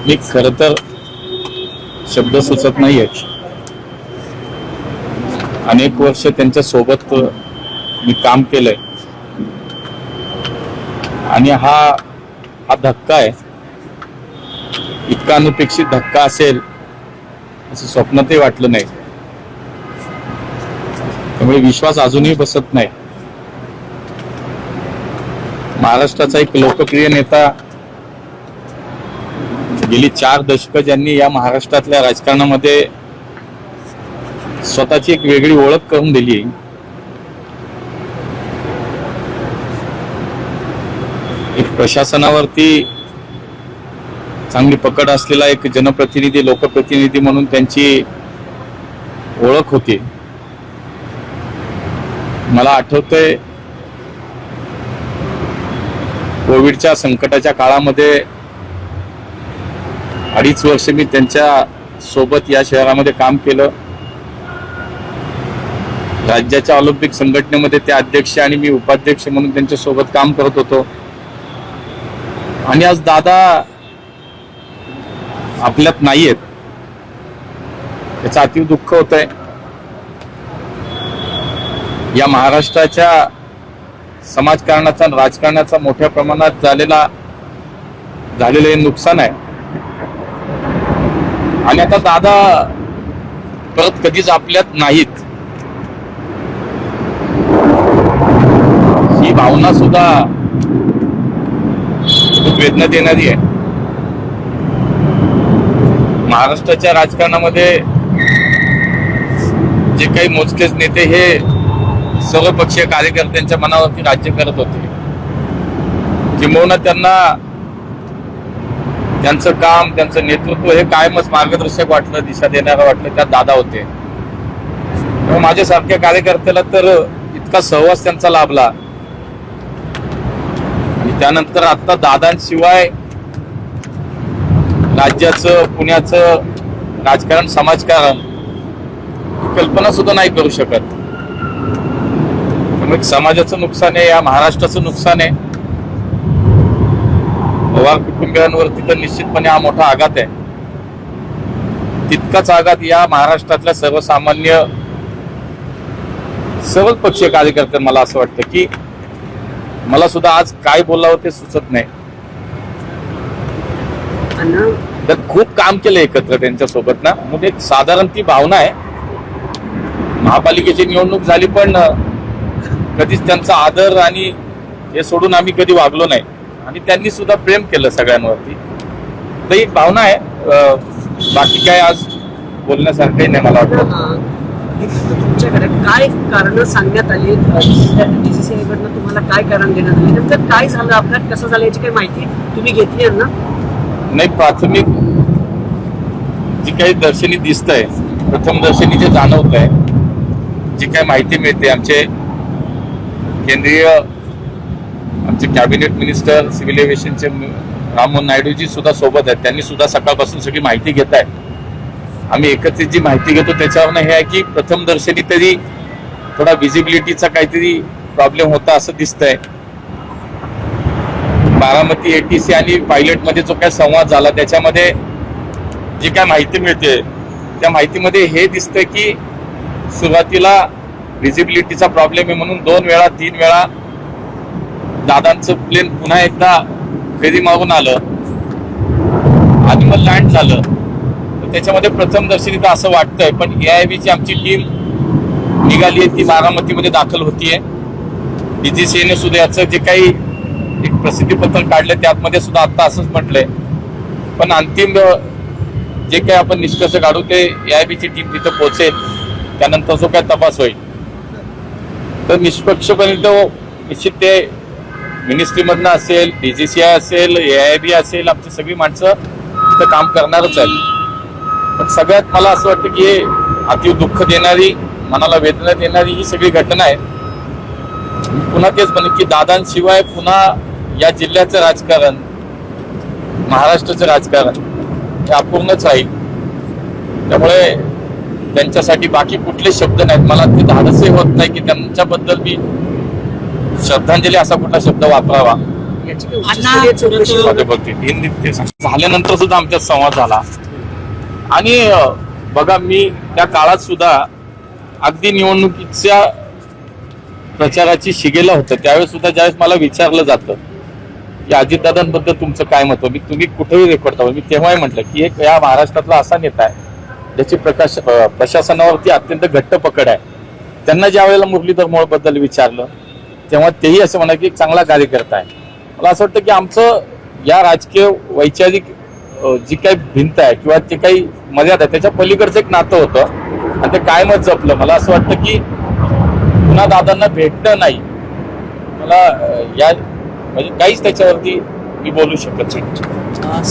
मी खरं तर शब्द सुचत नाहीये. अनेक वर्ष त्यांच्या सोबत मी काम केलंय आणि हा धक्का आहे. इतका अनपेक्षित धक्का असेल असं स्वप्नातही वाटलं नाही. त्यामुळे विश्वास अजूनही बसत नाही. महाराष्ट्राचा एक लोकप्रिय नेता, गेली 4 दशकं ज्यांनी या महाराष्ट्रातल्या राजकारणामध्ये स्वतःची एक वेगळी ओळख करून दिली, एक प्रशासनावरती चांगली पकड असलेला एक जनप्रतिनिधी, लोकप्रतिनिधी म्हणून त्यांची ओळख होती. मला आठवतंय कोविडच्या संकटाच्या काळामध्ये 2.5 वर्ष मी त्यांच्या सोबत या शहरामध्ये काम केलं. राज्याच्या ऑलिम्पिक संघटनेमध्ये ते अध्यक्ष आणि मी उपाध्यक्ष म्हणून त्यांच्या सोबत काम करत होतो. आणि आज दादा आपल्यात नाहीयेत, याचं अतीव दुःख होत आहे. या महाराष्ट्राच्या समाजकारणाचा, राजकारणाचा मोठ्या प्रमाणात झालेलं हे नुकसान आहे. आणि आता दादा परत कधीच आपल्यात नाहीत, ही भावना सुद्धा खूप वेदना देणारी आहे. महाराष्ट्राच्या राजकारणामध्ये जे काही मोजकेच नेते हे सर्वपक्षीय कार्यकर्त्यांच्या मनावरती राज्य करत होते, किंबहुना त्यांना त्यांचं काम, त्यांचं नेतृत्व हे कायमच मार्गदर्शक वाटलं, दिशा देणारं वाटलं, त्यात दादा होते. माझ्यासारख्या कार्यकर्त्याला तर इतका सहवास त्यांचा लाभला. आणि त्यानंतर आता दादांशिवाय राज्याचं, पुण्याचं राजकारण, समाजकारण कल्पना सुद्धा नाही करू शकत. त्यामुळे समाजाचं नुकसान आहे, या महाराष्ट्राचं नुकसान आहे. पवार कुटुंबियांवरती तर निश्चितपणे हा मोठा आघात आहे. तितकाच आघात या महाराष्ट्रातल्या सर्वसामान्य, सर्वच पक्षीय कार्यकर्ते, मला असं वाटतं की मला सुद्धा आज काय बोलावं ते सुचत नाही. तर खूप काम केलं एकत्र त्यांच्यासोबत ना, म्हणजे एक साधारण ती भावना आहे. महापालिकेची निवडणूक झाली पण कधीच त्यांचा आदर आणि हे सोडून आम्ही कधी वागलो नाही. आणि त्यांनी सुद्धा प्रेम केलं सगळ्यांवरती. तर एक भावना आहे, बाकी काय आज बोलण्यासारखंही नाही मला वाटतं. तुमच्याकडे काय कारण सांगण्यात आली, DCCI कडनं तुम्हाला काय कारण देण्यात आली, नंतर काय झालं, अपघात कसा झाला याची काही माहिती तुम्ही घेतली आहे ना? नाही, प्राथमिक जी काही दर्शनी दिसतंय, प्रथम दर्शनी जे जाणवत आहे, जी काही माहिती मिळते, आमचे कॅबिनेट मिनिस्टर सिव्हिल एव्हिएशनचे राममोहन नायडूजी सुद्धा सोबत आहेत. त्यांनी सुद्धा सकाळपासून सगळी माहिती घेत आहेत. आम्ही एकत्रित जी माहिती घेतो त्याच्यावरनं हे आहे की प्रथम दर्शनी तरी थोडा विजिबिलिटीचा काहीतरी प्रॉब्लेम होता असं दिसतंय. बारामती ATC आणि पायलट मध्ये जो काय संवाद झाला त्याच्यामध्ये जी काय माहिती मिळते त्या माहितीमध्ये हे दिसतंय की सुरुवातीला विजिबिलिटीचा प्रॉब्लेम आहे म्हणून 2 वेळा 3 वेळा दादांचं प्लेन पुन्हा एकदा फेरी मारून आलं आणि मग लँड झालं. तर त्याच्यामध्ये प्रथम दर्शनी तर असं वाटतंय, पण AIBची आमची टीम निघाली आहे, ती बारामतीमध्ये दाखल होतीये. DGCAने सुद्धा याचं जे काही एक प्रसिद्धीपत्र काढलं त्यामध्ये सुद्धा आता असंच म्हटलंय. पण अंतिम जे काही आपण निष्कर्ष काढू ते AIBची टीम तिथं पोहोचेल, त्यानंतर जो काय तपास होईल तर निष्पक्षपणे तो निश्चित ते मिनिस्ट्रीमधनं असेल, DGCI असेल, AIB असेल, आमची सगळी माणसं तिथं काम करणारच आहेत. पण सगळ्यात मला असं वाटतं की हे अतिव दुःख देणारी, मनाला वेदना देणारी ही सगळी घटना आहे. पुन्हा तेच म्हणेन की दादांशिवाय पुन्हा या जिल्ह्याचं राजकारण, महाराष्ट्राचं राजकारण हे अपूर्णच राहील. त्यामुळे त्यांच्यासाठी बाकी कुठले शब्द नाहीत. मला ते धाडसही होत नाही की त्यांच्याबद्दल मी श्रद्धांजली असा कुठला शब्द वापरावा. याची काही अण्णा, उच्चस्तरीय चौकशी थोडंसं- होते बघते हे झाल्यानंतर सुद्धा आमच्यात संवाद झाला. आणि बघा, मी त्या काळात सुद्धा अगदी निवडणुकीच्या प्रचाराची शिगेला होतं, त्यावेळेस सुद्धा ज्यावेळेस मला विचारलं जातं की अजितदादांबद्दल तुमचं काय मत आहे, तुम्ही कुठेही रेकॉर्ड करा, मी तेव्हाही म्हटलं की एक या महाराष्ट्रातला असा नेता आहे ज्याची प्रशासनावरती अत्यंत घट्ट पकड आहे. त्यांना ज्या वेळेला मुरलीधर मोहोळ बद्दल विचारलं तेव्हा तेही असं म्हणा की एक चांगला कार्यकर्ता आहे. मला असं वाटतं की आमचं या राजकीय वैचारिक जी काही भिंत आहे किंवा ते काही मर्यादा आहे त्याच्या पलीकडचं एक नातं होतं आणि ते कायमच जपलं. मला असं वाटतं की पुन्हा दादांना भेटणं नाही, मला या म्हणजे काहीच त्याच्यावरती मी बोलू शकत नाही.